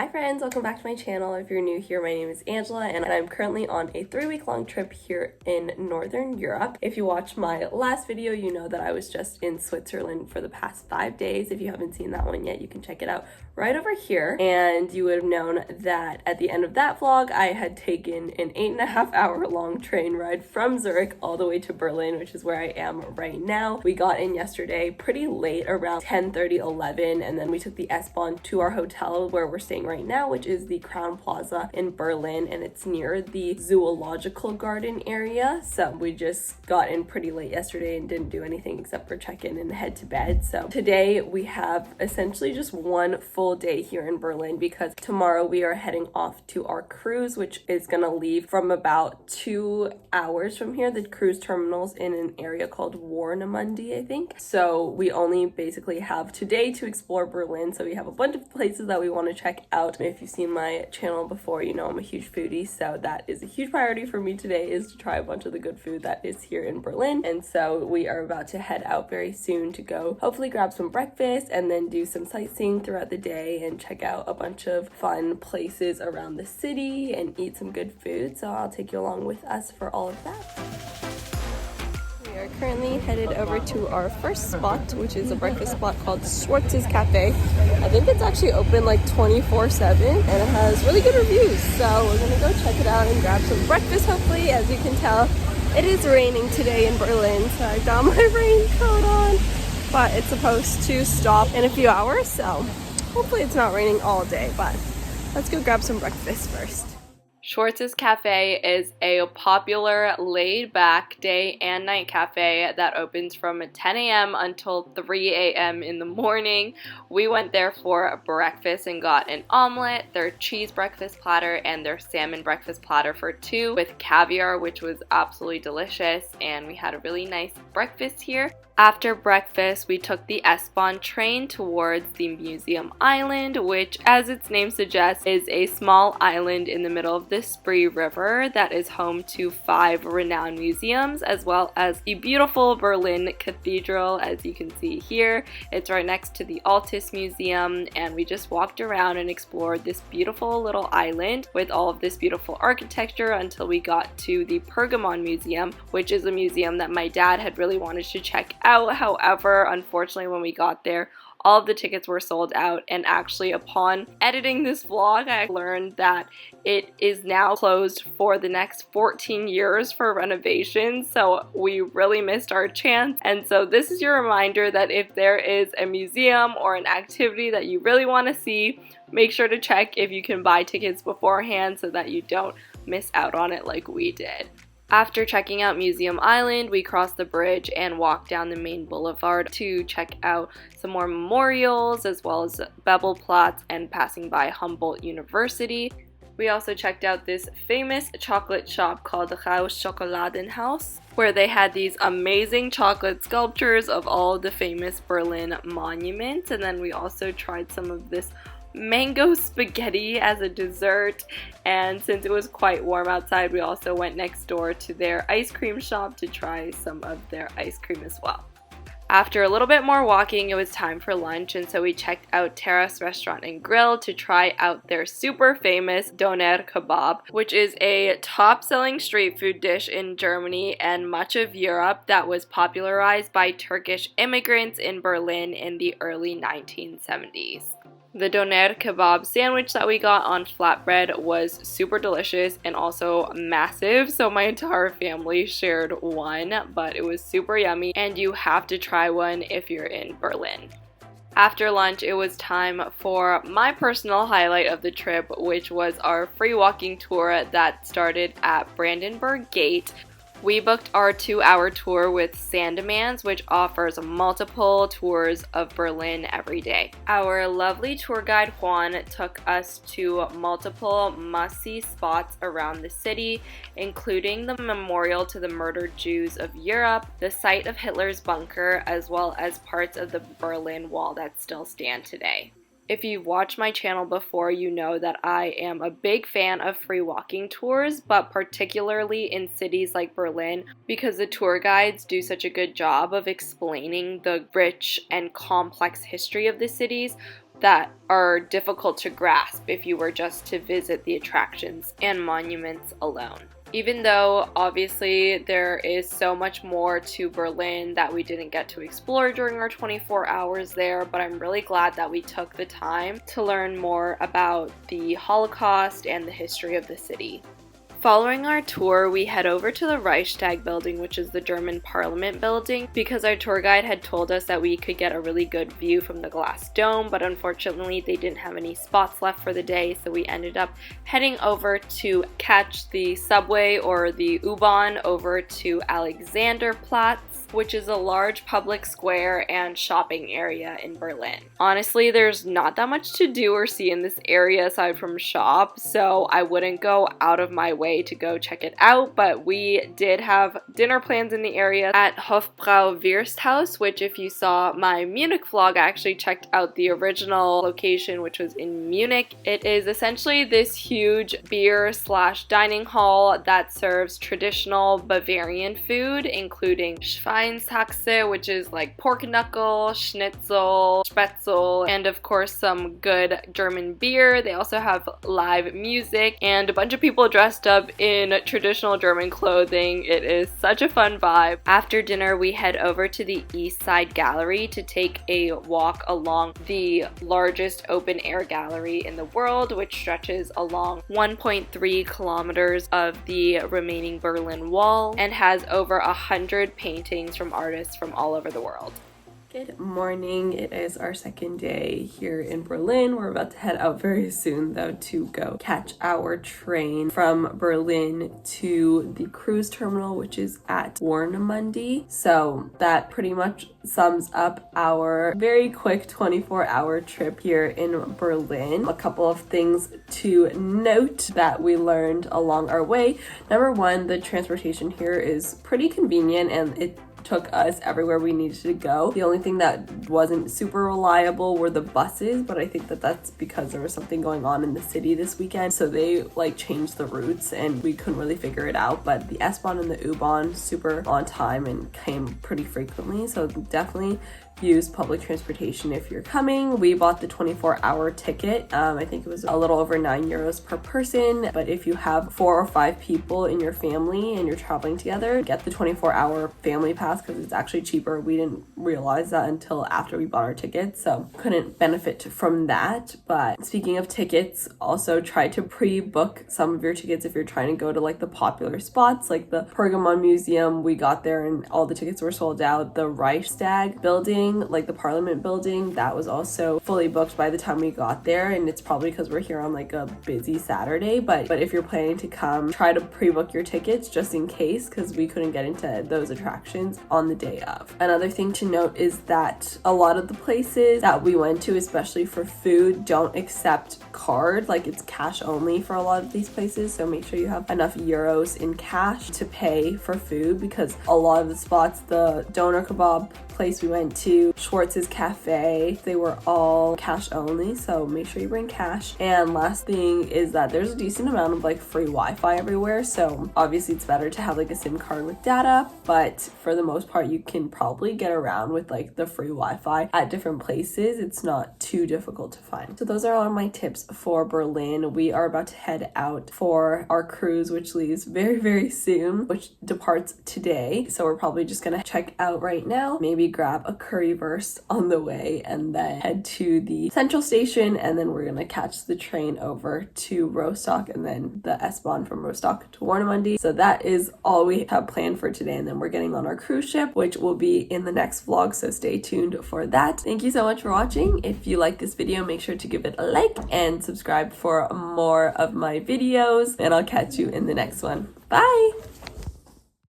Hi friends, welcome back to my channel. If you're new here, my name is Angela and I'm currently on a 3-week long trip here in Northern Europe. If you watched my last video, you know that I was just in Switzerland for the past 5 days. If you haven't seen that one yet, you can check it out right over here. And you would have known that at the end of that vlog, I had taken an 8.5-hour long train ride from Zurich all the way to Berlin, which is where I am right now. We got in yesterday pretty late, around 10:30, 11, and then we took the S-Bahn to our hotel where we're staying right now, which is the Crown Plaza in Berlin, and it's near the zoological garden area. So we just got in pretty late yesterday and didn't do anything except for check in and head to bed. So today we have essentially just one full day here in Berlin because tomorrow we are heading off to our cruise, which is gonna leave from about 2 hours from here. The cruise terminal's in an area called Warnemünde, I think. So we only basically have today to explore Berlin. So we have a bunch of places that we want to check out. If you've seen my channel before, you know I'm a huge foodie, so that is a huge priority for me today, is to try a bunch of the good food that is here in Berlin. And so we are about to head out very soon to go hopefully grab some breakfast and then do some sightseeing throughout the day and check out a bunch of fun places around the city and eat some good food. So I'll take you along with us for all of that. We are currently headed over to our first spot, which is a breakfast spot called Schwartz's Cafe. I think it's actually open like 24/7 and it has really good reviews. So we're gonna go check it out and grab some breakfast hopefully. As you can tell, it is raining today in Berlin, so I got my raincoat on, but it's supposed to stop in a few hours, so hopefully it's not raining all day, but let's go grab some breakfast first. Schwartz's Cafe is a popular laid-back day and night cafe that opens from 10 a.m. until 3 a.m. in the morning. We went there for breakfast and got an omelet, their cheese breakfast platter, and their salmon breakfast platter for 2 with caviar, which was absolutely delicious, and we had a really nice breakfast here. After breakfast, we took the S-Bahn train towards the Museum Island, which, as its name suggests, is a small island in the middle of the Spree River that is home to 5 renowned museums, as well as the beautiful Berlin Cathedral, as you can see here. It's right next to the Altes Museum, and we just walked around and explored this beautiful little island with all of this beautiful architecture until we got to the Pergamon Museum, which is a museum that my dad had really wanted to check out. However, unfortunately, when we got there, all of the tickets were sold out, and actually upon editing this vlog, I learned that it is now closed for the next 14 years for renovations, so we really missed our chance. And so this is your reminder that if there is a museum or an activity that you really want to see, make sure to check if you can buy tickets beforehand so that you don't miss out on it like we did. After checking out Museum Island, we crossed the bridge and walked down the main boulevard to check out some more memorials, as well as Bebelplatz and passing by Humboldt University. We also checked out this famous chocolate shop called the Haus Schokoladenhaus, where they had these amazing chocolate sculptures of all the famous Berlin monuments. And then we also tried some of this mango spaghetti as a dessert, and since it was quite warm outside, we also went next door to their ice cream shop to try some of their ice cream as well. After a little bit more walking, it was time for lunch, and so we checked out Terrace Restaurant and Grill to try out their super famous doner kebab, which is a top-selling street food dish in Germany and much of Europe that was popularized by Turkish immigrants in Berlin in the early 1970s. The doner kebab sandwich that we got on flatbread was super delicious and also massive, so my entire family shared one, but it was super yummy and you have to try one if you're in Berlin. After lunch, it was time for my personal highlight of the trip, which was our free walking tour that started at Brandenburg Gate. We booked our 2-hour tour with Sandemans, which offers multiple tours of Berlin every day. Our lovely tour guide Juan took us to multiple must-see spots around the city, including the memorial to the murdered Jews of Europe, the site of Hitler's bunker, as well as parts of the Berlin Wall that still stand today. If you've watched my channel before, you know that I am a big fan of free walking tours, but particularly in cities like Berlin, because the tour guides do such a good job of explaining the rich and complex history of the cities. that are difficult to grasp if you were just to visit the attractions and monuments alone. Even though obviously there is so much more to Berlin that we didn't get to explore during our 24 hours there, but I'm really glad that we took the time to learn more about the Holocaust and the history of the city. Following our tour, we head over to the Reichstag building, which is the German parliament building, because our tour guide had told us that we could get a really good view from the glass dome, but unfortunately they didn't have any spots left for the day, so we ended up heading over to catch the subway or the U-Bahn over to Alexanderplatz, which is a large public square and shopping area in Berlin. Honestly, there's not that much to do or see in this area aside from shop, so I wouldn't go out of my way to go check it out, but we did have dinner plans in the area at Hofbrauwirtshaus, which if you saw my Munich vlog, I actually checked out the original location, which was in Munich. It is essentially this huge beer/dining hall that serves traditional Bavarian food, including Schweinshaxe, which is like pork knuckle, schnitzel, spätzle, and of course some good German beer. They also have live music and a bunch of people dressed up in traditional German clothing. It is such a fun vibe. After dinner, we head over to the East Side Gallery to take a walk along the largest open air gallery in the world, which stretches along 1.3 kilometers of the remaining Berlin Wall and has over 100 paintings from artists from all over the world. Good morning. It is our second day here in Berlin. We're about to head out very soon though to go catch our train from Berlin to the cruise terminal, which is at Warnemünde. So that pretty much sums up our very quick 24-hour trip here in Berlin. A couple of things to note that we learned along our way. Number one, the transportation here is pretty convenient and it took us everywhere we needed to go. The only thing that wasn't super reliable were the buses, but I think that that's because there was something going on in the city this weekend, so they like changed the routes and we couldn't really figure it out. But the S-Bahn and the U-Bahn super on time and came pretty frequently, so definitely use public transportation if you're coming. We bought the 24-hour ticket. I think it was a little over €9 per person, but if you have 4 or 5 people in your family and you're traveling together, get the 24-hour family pass because it's actually cheaper. We didn't realize that until after we bought our tickets, so couldn't benefit from that. But speaking of tickets, also try to pre-book some of your tickets if you're trying to go to like the popular spots, like the Pergamon Museum. We got there and all the tickets were sold out. The Reichstag building, like the parliament building, that was also fully booked by the time we got there, and it's probably because we're here on like a busy Saturday, but if you're planning to come, try to pre-book your tickets just in case, because we couldn't get into those attractions on the day of. Another thing to note is that a lot of the places that we went to, especially for food, don't accept card, like it's cash only for a lot of these places, so make sure you have enough euros in cash to pay for food, because a lot of the spots, the doner kebab place we went to, Schwartz's Cafe, they were all cash only, so make sure you bring cash. And last thing is that there's a decent amount of like free Wi-Fi everywhere, so obviously it's better to have like a SIM card with data, but for the most part you can probably get around with like the free Wi-Fi at different places. It's not too difficult to find. So those are all my tips for Berlin. We are about to head out for our cruise, which leaves very soon, which departs today, so we're probably just gonna check out right now, maybe grab a currywurst on the way, and then head to the central station, and then we're gonna catch the train over to Rostock and then the S-Bahn from Rostock to Warnemünde. So that is all we have planned for today, and then we're getting on our cruise ship, which will be in the next vlog, so stay tuned for that. Thank you so much for watching. If you like this video, make sure to give it a like and subscribe for more of my videos, and I'll catch you in the next one. Bye!